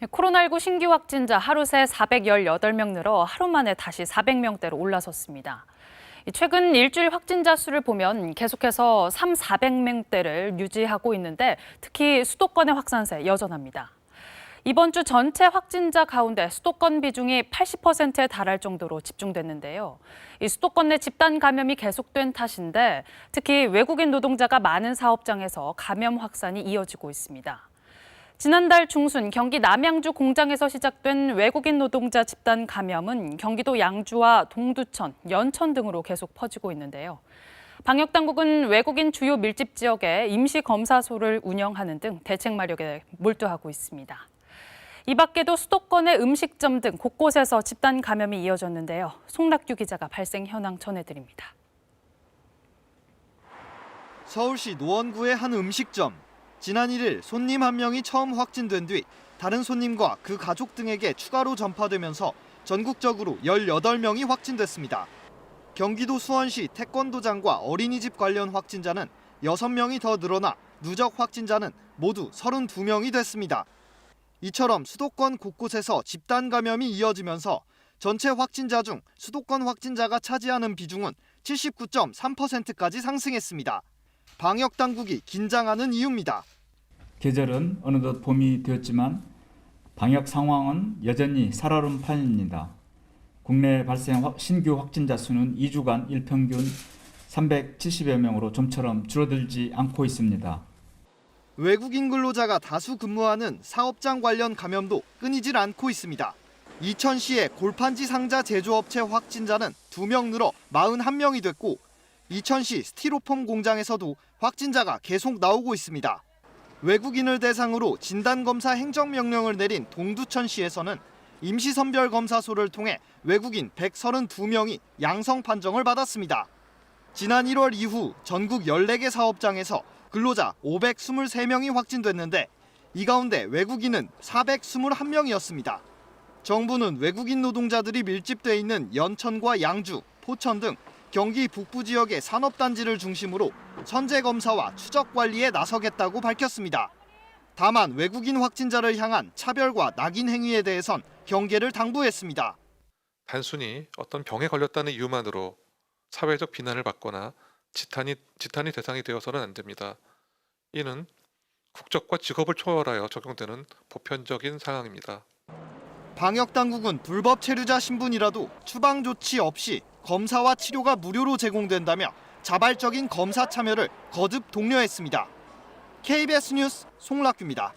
코로나19 신규 확진자 하루 새 418명 늘어 하루 만에 다시 400명대로 올라섰습니다. 최근 일주일 확진자 수를 보면 계속해서 400명대를 유지하고 있는데 특히 수도권의 확산세 여전합니다. 이번 주 전체 확진자 가운데 수도권 비중이 80%에 달할 정도로 집중됐는데요. 이 수도권 내 집단 감염이 계속된 탓인데 특히 외국인 노동자가 많은 사업장에서 감염 확산이 이어지고 있습니다. 지난달 중순 경기 남양주 공장에서 시작된 외국인 노동자 집단 감염은 경기도 양주와 동두천, 연천 등으로 계속 퍼지고 있는데요. 방역당국은 외국인 주요 밀집 지역에 임시검사소를 운영하는 등 대책 마련에 몰두하고 있습니다. 이 밖에도 수도권의 음식점 등 곳곳에서 집단 감염이 이어졌는데요. 송락규 기자가 발생 현황 전해드립니다. 서울시 노원구의 한 음식점. 지난 1일 손님 한 명이 처음 확진된 뒤 다른 손님과 그 가족 등에게 추가로 전파되면서 전국적으로 18명이 확진됐습니다. 경기도 수원시 태권도장과 어린이집 관련 확진자는 6명이 더 늘어나 누적 확진자는 모두 32명이 됐습니다. 이처럼 수도권 곳곳에서 집단 감염이 이어지면서 전체 확진자 중 수도권 확진자가 차지하는 비중은 79.3%까지 상승했습니다. 방역당국이 긴장하는 이유입니다. 계절은 어느덧 봄이 되었지만 방역 상황은 여전히 살얼음 판입니다. 국내 발생 신규 확진자 수는 2주간 일평균 370여 명으로 좀처럼 줄어들지 않고 있습니다. 외국인 근로자가 다수 근무하는 사업장 관련 감염도 끊이질 않고 있습니다. 이천시의 골판지 상자 제조업체 확진자는 2명 늘어 41명이 됐고 이천시 스티로폼 공장에서도 확진자가 계속 나오고 있습니다. 외국인을 대상으로 진단검사 행정명령을 내린 동두천시에서는 임시선별검사소를 통해 외국인 132명이 양성 판정을 받았습니다. 지난 1월 이후 전국 14개 사업장에서 근로자 523명이 확진됐는데 이 가운데 외국인은 421명이었습니다. 정부는 외국인 노동자들이 밀집돼 있는 연천과 양주, 포천 등 경기 북부 지역의 산업단지를 중심으로 선제검사와 추적관리에 나서겠다고 밝혔습니다. 다만 외국인 확진자를 향한 차별과 낙인 행위에 대해선 경계를 당부했습니다. 단순히 어떤 병에 걸렸다는 이유만으로 사회적 비난을 받거나 지탄이 대상이 되어서는 안 됩니다. 이는 국적과 직업을 초월하여 적용되는 보편적인 상황입니다. 방역당국은 불법 체류자 신분이라도 추방 조치 없이 검사와 치료가 무료로 제공된다며 자발적인 검사 참여를 거듭 독려했습니다. KBS 뉴스 송락규입니다.